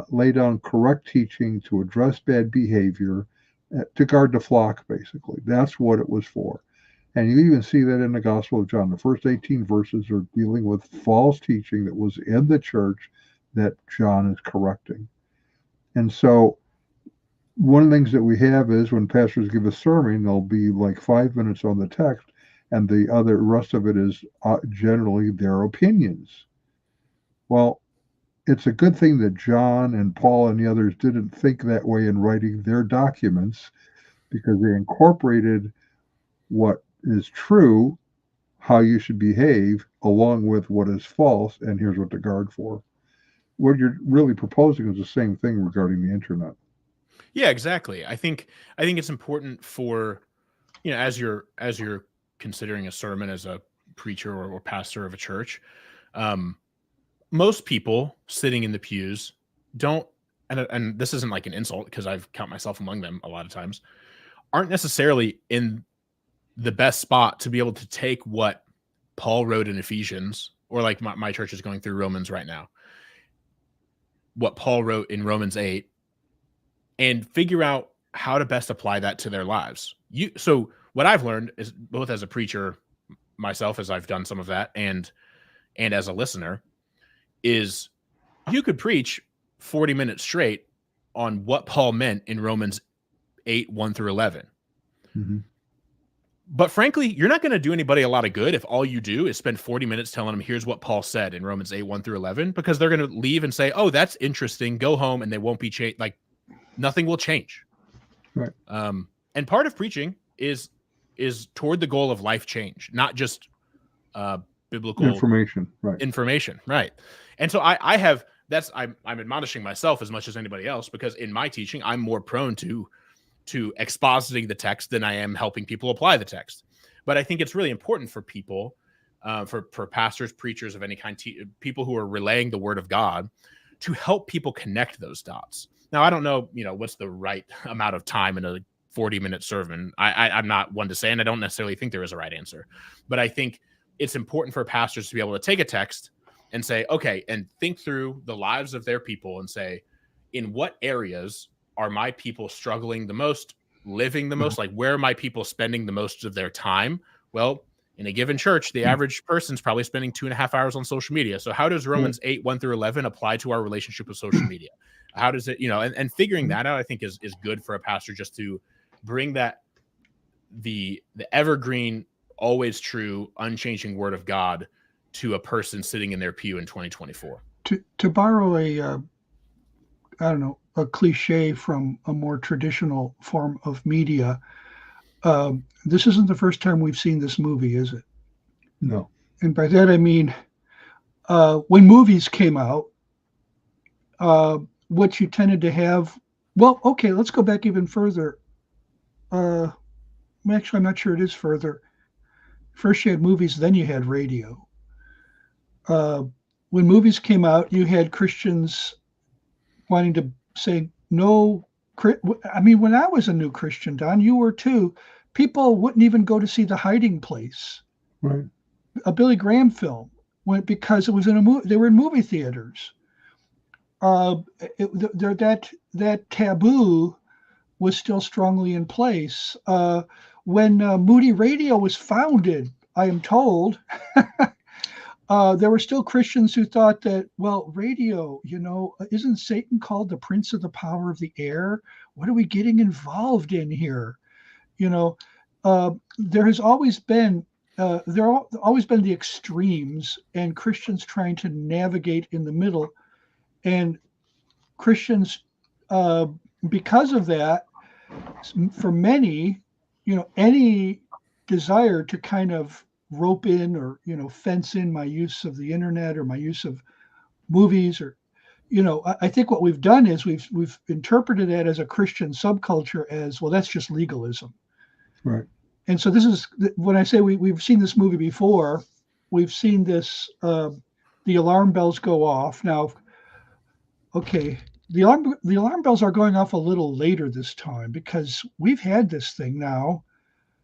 lay down correct teaching, to address bad behavior, to guard the flock, basically. That's what it was for. And you even see that in the Gospel of John. The first 18 verses are dealing with false teaching that was in the church that John is correcting. And so one of the things that we have is when pastors give a sermon, there'll be like 5 minutes on the text, and the rest of it is generally their opinions. Well, it's a good thing that John and Paul and the others didn't think that way in writing their documents, because they incorporated what is true, how you should behave, along with what is false, and here's what to guard for. What you're really proposing is the same thing regarding the internet. Yeah, exactly. I think it's important for, as you're considering a sermon as a preacher or pastor of a church, most people sitting in the pews don't, and this isn't like an insult because I've count myself among them a lot of times, aren't necessarily in the best spot to be able to take what Paul wrote in Ephesians, or like my church is going through Romans right now, what Paul wrote in Romans 8, and figure out how to best apply that to their lives. So what I've learned is, both as a preacher myself, as I've done some of that, and as a listener, is you could preach 40 minutes straight on what Paul meant in Romans 8, 1 through 11. Mm-hmm. But frankly, you're not going to do anybody a lot of good if all you do is spend 40 minutes telling them, here's what Paul said in Romans 8, 1 through 11, because they're going to leave and say, oh, that's interesting, go home, and they won't be changed. Like, nothing will change. Right. And part of preaching is toward the goal of life change, not just biblical information. Right. And so I'm admonishing myself as much as anybody else, because in my teaching, I'm more prone to expositing the text than I am helping people apply the text. But I think it's really important for people, for pastors, preachers of any kind, people who are relaying the word of God, to help people connect those dots. Now, I don't know, what's the right amount of time in a 40-minute sermon. I'm not one to say, and I don't necessarily think there is a right answer. But I think it's important for pastors to be able to take a text and say, okay, and think through the lives of their people and say, in what areas are my people struggling the most, living the most? Like, where are my people spending the most of their time? Well, in a given church, the average person's probably spending 2.5 hours on social media. So how does Romans 8, 1 through 11 apply to our relationship with social media? How does it, and figuring that out, I think is good for a pastor, just to bring that, the evergreen, always true, unchanging word of God to a person sitting in their pew in 2024. To borrow a cliche from a more traditional form of media, this isn't the first time we've seen this movie, is it? No. And by that I mean, when movies came out, what you tended to have, well, okay, let's go back even further. Actually, I'm not sure it is further. First you had movies, then you had radio. When movies came out, you had Christians wanting to say no. I mean, when I was a new Christian, Don, you were too, people wouldn't even go to see The Hiding Place, Right. a Billy Graham film, because it was in a movie. They were in movie theaters. That taboo was still strongly in place. When Moody Radio was founded, I am told, there were still Christians who thought that, well, radio, isn't Satan called the prince of the power of the air? What are we getting involved in here? There has always been always been the extremes, and Christians trying to navigate in the middle, and Christians, because of that, for many, any desire to kind of rope in or fence in my use of the internet or my use of movies, or I think what we've done is we've interpreted that as a Christian subculture as, well, that's just legalism. Right. And so this is when I say we've seen this movie before. We've seen this, the alarm bells go off now. Okay, the alarm bells are going off a little later this time, because we've had this thing now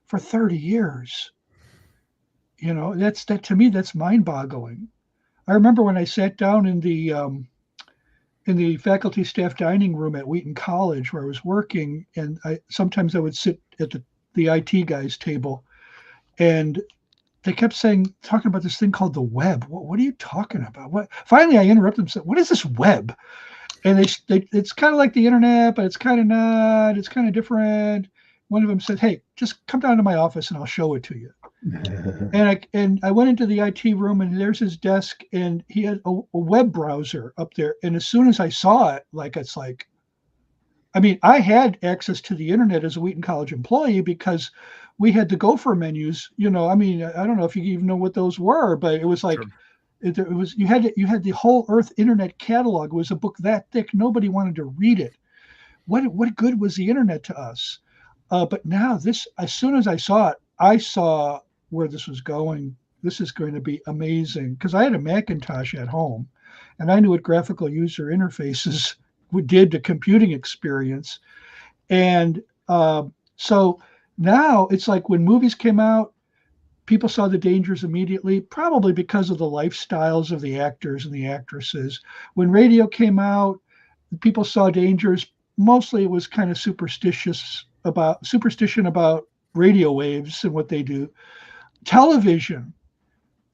for 30 years. That to me, that's mind-boggling. I remember when I sat down in the faculty staff dining room at Wheaton College, where I was working, and sometimes I would sit at the IT guys' table, and they kept talking about this thing called the web. What are you talking about? What? Finally, I interrupted them and said, "What is this web?" And it's kind of like the internet, but it's kind of not. It's kind of different. One of them said, "Hey, just come down to my office and I'll show it to you." And I went into the IT room, and there's his desk, and he had a web browser up there. And as soon as I saw it, I had access to the internet as a Wheaton College employee, because we had the Gopher menus. I don't know if you even know what those were, but it was like, sure. It was, you had the whole Earth Internet catalog. It was a book that thick. Nobody wanted to read it. What good was the internet to us? But now as soon as I saw it, I saw where this was going. This is going to be amazing, because I had a Macintosh at home, and I knew what graphical user interfaces did to computing experience. And so now it's like, when movies came out, people saw the dangers immediately, probably because of the lifestyles of the actors and the actresses. When radio came out, people saw dangers. Mostly it was kind of superstition about radio waves and what they do. Television,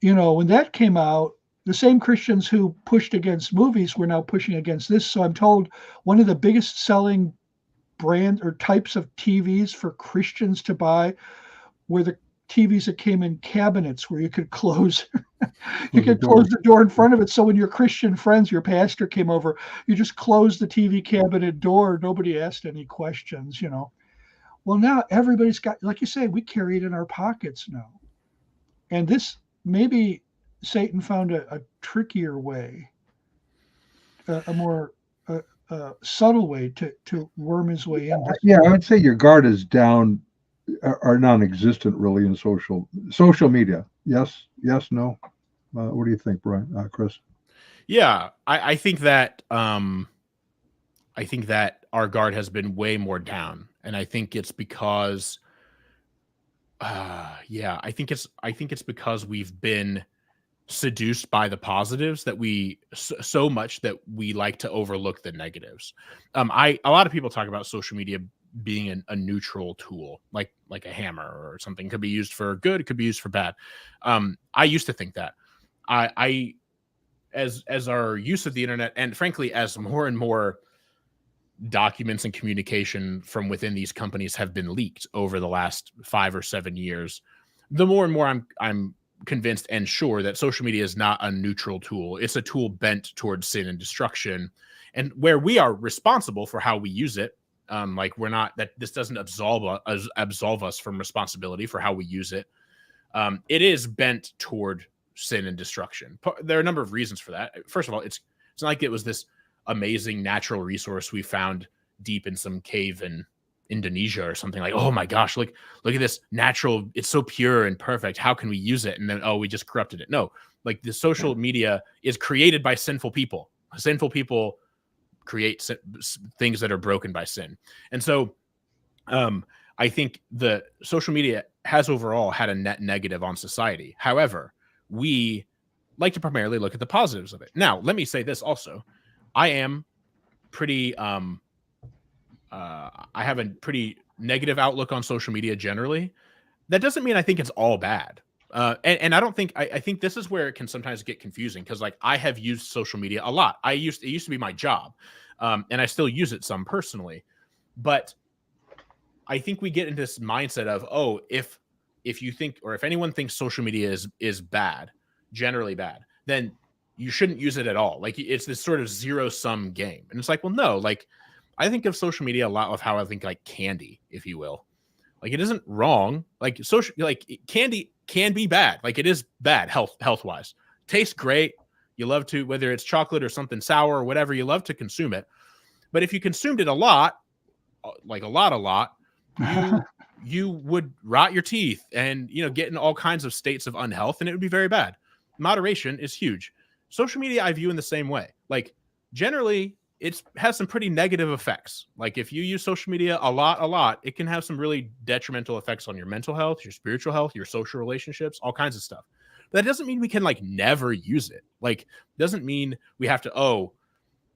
when that came out, the same Christians who pushed against movies were now pushing against this. So I'm told one of the biggest selling brand or types of TVs for Christians to buy were the TVs that came in cabinets, where you could close close the door in front of it. So when your Christian friends, your pastor came over, you just closed the TV cabinet door. Nobody asked any questions, Well, now everybody's got, like you say, we carry it in our pockets now. And this, maybe Satan found a trickier way, a more subtle way to worm his way in. Yeah, I would say your guard is down, are non-existent really in social media. Yes, no. What do you think, Brian? Chris? Yeah, I think that our guard has been way more down, and I think it's because, I think it's because we've been seduced by the positives that so much that we like to overlook the negatives. A lot of people talk about social media being a neutral tool, like a hammer or something. It could be used for good, it could be used for bad. I used to think that. As our use of the internet, and frankly, as more and more documents and communication from within these companies have been leaked over the last 5 or 7 years, the more and more I'm convinced and sure that social media is not a neutral tool. It's a tool bent towards sin and destruction, and where we are responsible for how we use it. We're not, that this doesn't absolve us from responsibility for how we use it. It is bent toward sin and destruction. There are a number of reasons for that. First of all, it's not like it was this amazing natural resource we found deep in some cave in Indonesia or something. Like, oh my gosh, look at this natural, it's so pure and perfect, how can we use it? And then, we just corrupted it. No, like, the social media is created by sinful people. Sinful people create things that are broken by sin. And so I think the social media has overall had a net negative on society. However, we like to primarily look at the positives of it. Now, let me say this also. I am pretty I have a pretty negative outlook on social media generally. That doesn't mean I think it's all bad. And I don't think I think this is where it can sometimes get confusing, because like I have used social media a lot. It used to be my job, and I still use it some personally. But I think we get into this mindset of, oh, if you think, or if anyone thinks social media is bad, generally bad, then you shouldn't use it at all. Like it's this sort of zero sum game, and it's like, well, no, like I think of social media a lot of how I think like candy, if you will. Like it isn't wrong. Like social, like candy can be bad. Like it is bad health wise. Tastes great. You love to, whether it's chocolate or something sour or whatever, you love to consume it. But if you consumed it a lot, like a lot, you would rot your teeth and, you know, get in all kinds of states of unhealth, and it would be very bad. Moderation is huge. Social media I view in the same way. Like generally it has some pretty negative effects. Like if you use social media a lot, it can have some really detrimental effects on your mental health, your spiritual health, your social relationships, all kinds of stuff. But that doesn't mean we can like never use it. Like doesn't mean we have to, oh,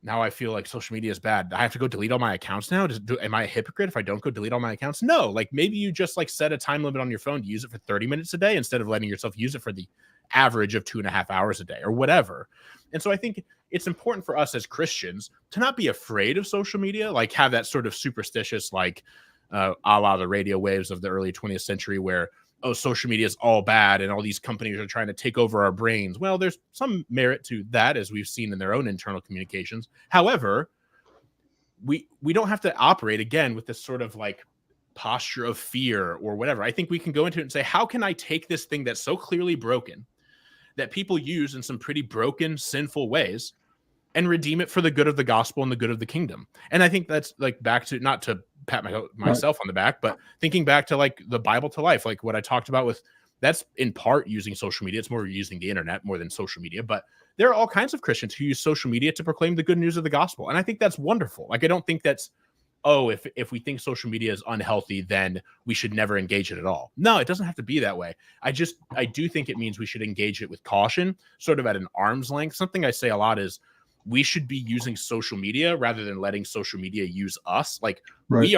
now I feel like social media is bad. I have to go delete all my accounts now. Am I a hypocrite if I don't go delete all my accounts? No, like maybe you just like set a time limit on your phone to use it for 30 minutes a day instead of letting yourself use it for the average of 2.5 hours a day or whatever. And so I think it's important for us as Christians to not be afraid of social media, like have that sort of superstitious, like a la the radio waves of the early 20th century where, oh, social media is all bad and all these companies are trying to take over our brains. Well, there's some merit to that, as we've seen in their own internal communications. However, we don't have to operate again with this sort of like posture of fear or whatever. I think we can go into it and say, how can I take this thing that's so clearly broken, that people use in some pretty broken, sinful ways, and redeem it for the good of the gospel and the good of the kingdom? And I think that's like back to, not to pat myself on the back, but thinking back to like the Bible to life, like what I talked about with, that's in part using social media. It's more using the internet more than social media, but there are all kinds of Christians who use social media to proclaim the good news of the gospel. And I think that's wonderful. Like, I don't think that's, oh, if we think social media is unhealthy, then we should never engage it at all. No, it doesn't have to be that way. I do think it means we should engage it with caution, sort of at an arm's length. Something I say a lot is we should be using social media rather than letting social media use us. Like right. we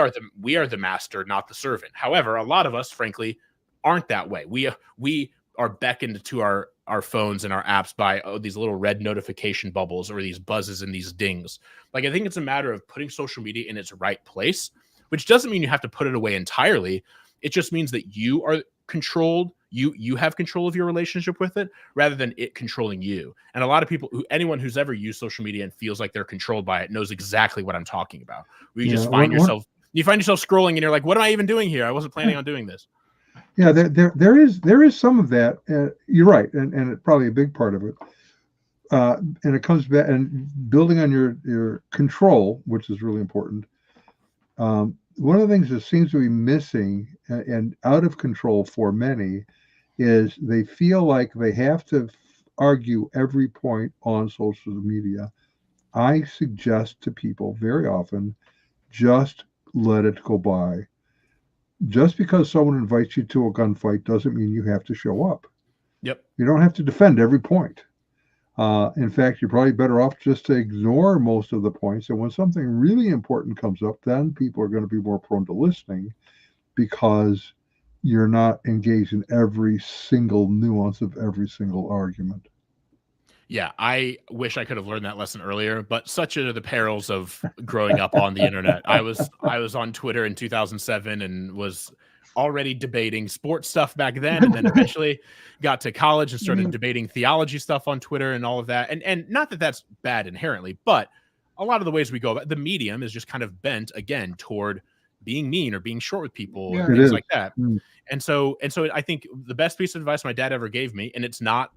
are the master, not the servant. However, a lot of us, frankly, aren't that way. We are beckoned to our phones and our apps by these little red notification bubbles or these buzzes and these dings. Like, I think it's a matter of putting social media in its right place, which doesn't mean you have to put it away entirely. It just means that you are controlled. You have control of your relationship with it rather than it controlling you. And a lot of people, anyone who's ever used social media and feels like they're controlled by it, knows exactly what I'm talking about. Where you just find yourself scrolling and you're like, what am I even doing here? I wasn't planning on doing this. Yeah, there is some of that. You're right, and it, probably a big part of it. And it comes back and building on your control, which is really important. One of the things that seems to be missing and out of control for many is they feel like they have to argue every point on social media. I suggest to people very often, just let it go by. Just because someone invites you to a gunfight doesn't mean you have to show up. Yep. You don't have to defend every point. In fact, you're probably better off just to ignore most of the points. And when something really important comes up, then people are going to be more prone to listening because you're not engaged in every single nuance of every single argument. Yeah, I wish I could have learned that lesson earlier, but such are the perils of growing up on the internet. I was on Twitter in 2007 and was already debating sports stuff back then, and then eventually got to college and started debating theology stuff on Twitter and all of that. And not that that's bad inherently, but a lot of the ways we go about the medium is just kind of bent again toward being mean or being short with people and things like that. And so I think the best piece of advice my dad ever gave me, and it's not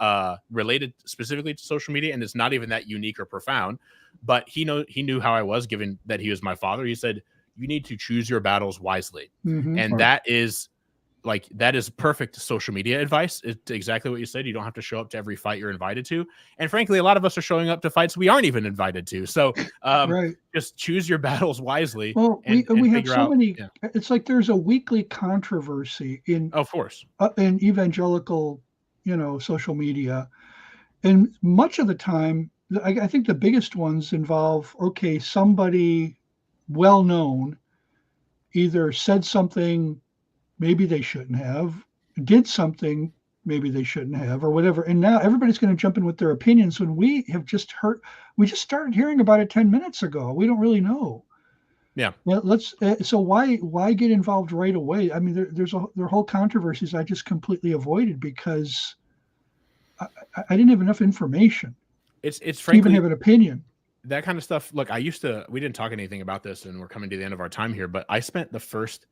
related specifically to social media, and it's not even that unique or profound, but he knew how I was, given that he was my father. He said, you need to choose your battles wisely. And that is like that is perfect social media advice. It's exactly what you said. You don't have to show up to every fight you're invited to. And frankly, a lot of us are showing up to fights we aren't even invited to. So Right. just choose your battles wisely. Well, and we have figure so out, many. yeah. It's like there's a weekly controversy Of course. in evangelical, social media, and much of the time, I think the biggest ones involve somebody well known either said something maybe they shouldn't have, did something maybe they shouldn't have, or whatever. And now everybody's going to jump in with their opinions when we just started hearing about it 10 minutes ago. We don't really know. Yeah. Well, so why get involved right away? I mean, there are whole controversies I just completely avoided because I didn't have enough information. It's to frankly even have an opinion. That kind of stuff. Look, we didn't talk anything about this, and we're coming to the end of our time here, but I spent the first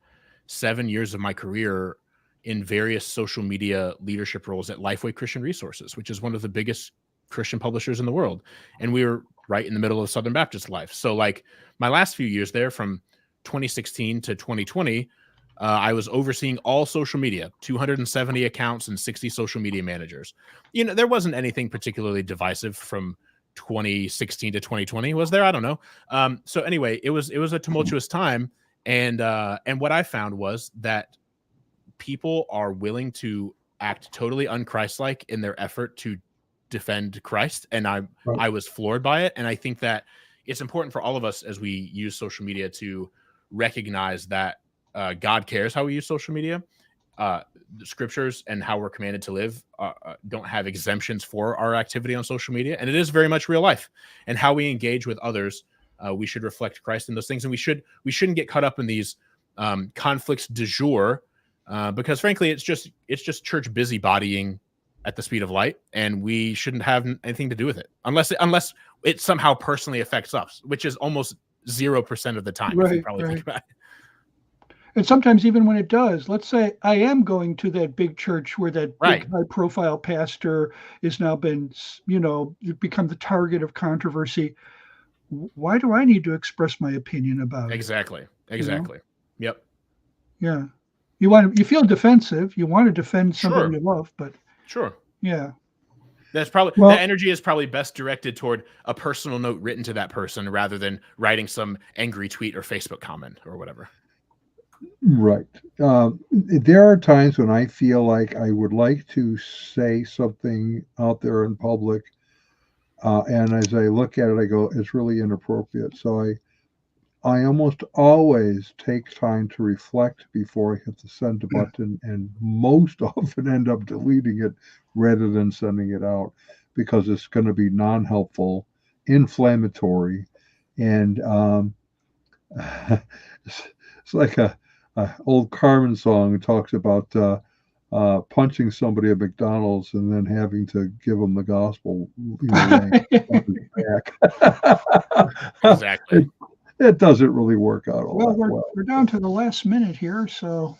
7 years of my career in various social media leadership roles at Lifeway Christian Resources, which is one of the biggest Christian publishers in the world. And we were right in the middle of Southern Baptist life. So like my last few years there, from 2016 to 2020, I was overseeing all social media, 270 accounts and 60 social media managers. There wasn't anything particularly divisive from 2016 to 2020, was there? I don't know. So anyway, it was a tumultuous time, and what I found was that people are willing to act totally unchristlike in their effort to defend Christ, and I was floored by it. And I think that it's important for all of us as we use social media to recognize that God cares how we use social media. The scriptures and how we're commanded to live don't have exemptions for our activity on social media, and it is very much real life. And how we engage with others, we should reflect Christ in those things, and we shouldn't get caught up in these conflicts du jour, because frankly, it's just church busybodying at the speed of light, and we shouldn't have anything to do with it unless it somehow personally affects us, which is almost 0% of the time. If you probably think about it. And sometimes even when it does, let's say I am going to that big church where that big high-profile pastor is now become the target of controversy. Why do I need to express my opinion about it? Exactly. Yep. Yeah. You feel defensive. You want to defend somebody you love, but sure. Yeah. That's probably that energy is probably best directed toward a personal note written to that person rather than writing some angry tweet or Facebook comment or whatever. Right. There are times when I feel like I would like to say something out there in public, and as I look at it, I go, it's really inappropriate. So I almost always take time to reflect before I hit the send button, and most often end up deleting it rather than sending it out, because it's going to be non-helpful, inflammatory, and it's like a old Carmen song that talks about punching somebody at McDonald's and then having to give them the gospel. Exactly. It doesn't really work out all that well. We're down to the last minute here, so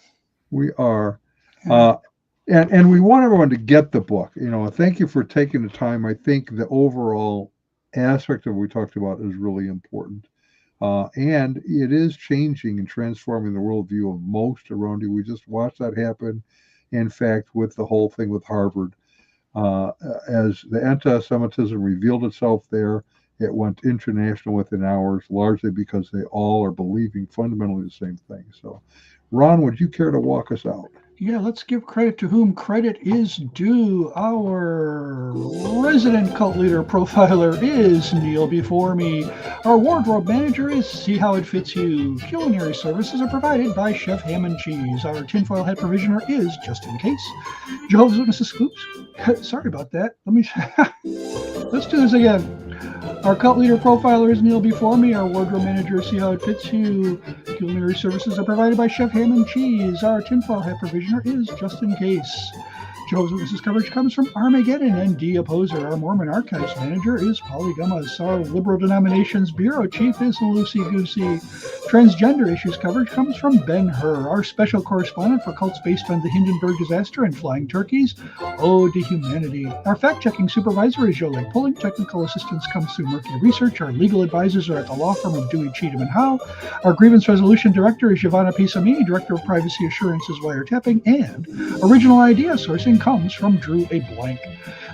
we are. And we want everyone to get the book. Thank you for taking the time. I think the overall aspect of what we talked about is really important. And it is changing and transforming the worldview of most around you. We just watched that happen, in fact, with the whole thing with Harvard. As the anti-Semitism revealed itself there, it went international within hours, largely because they all are believing fundamentally the same thing. So, Ron, would you care to walk us out? Yeah, let's give credit to whom credit is due. Our resident cult leader profiler is Neil Before Me. Our wardrobe manager is See How It Fits You. Culinary services are provided by Chef Ham and Cheese. Our tinfoil hat provisioner is Just In Case. Jehovah's Witnesses Scoops. Sorry about that. Let's do this again. Our cult leader profiler is Neil Before Me. Our wardrobe manager is See How It Fits You. Culinary services are provided by Chef Ham and Cheese. Our tinfoil hat provisioner is Just In Case. Jehovah's Witnesses coverage comes from Armageddon and D. Opposer. Our Mormon Archives Manager is Polly Gummas. Our Liberal Denominations Bureau Chief is Lucy Goosey. Transgender issues coverage comes from Ben Hur. Our special correspondent for cults based on the Hindenburg disaster and flying turkeys, Ode to Humanity. Our fact-checking supervisor is Yole Pulling. Technical assistance comes through Murphy Research. Our legal advisors are at the law firm of Dewey, Cheatham & Howe. Our grievance resolution director is Giovanna Pisami. Director of Privacy Assurance is Wiretapping. And original idea sourcing comes from Drew A. Blank.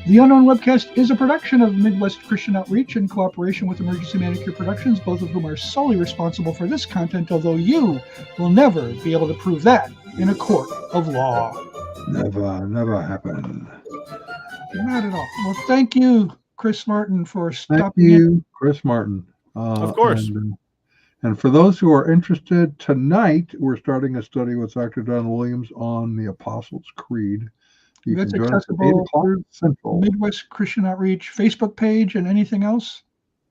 The Unknown Webcast is a production of Midwest Christian Outreach in cooperation with Emergency Manicure Productions, both of whom are solely responsible for this content, although you will never be able to prove that in a court of law. Never happened. Not at all. Well, thank you, Chris Martin, for Thank stopping in. you, Chris Martin. Of course. And for those who are interested, tonight we're starting a study with Dr. Don Williams on the Apostles' Creed. You That's can join us at 8 accessible o'clock through Central. Midwest Christian Outreach Facebook page and anything else?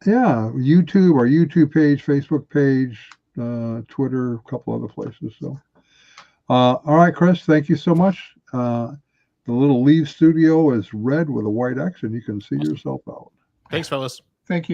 Yeah, YouTube, our YouTube page, Facebook page, Twitter, a couple other places. So, all right, Chris, thank you so much. The little Leave studio is red with a white X, and you can see yourself out. Thanks, fellas. Thank you.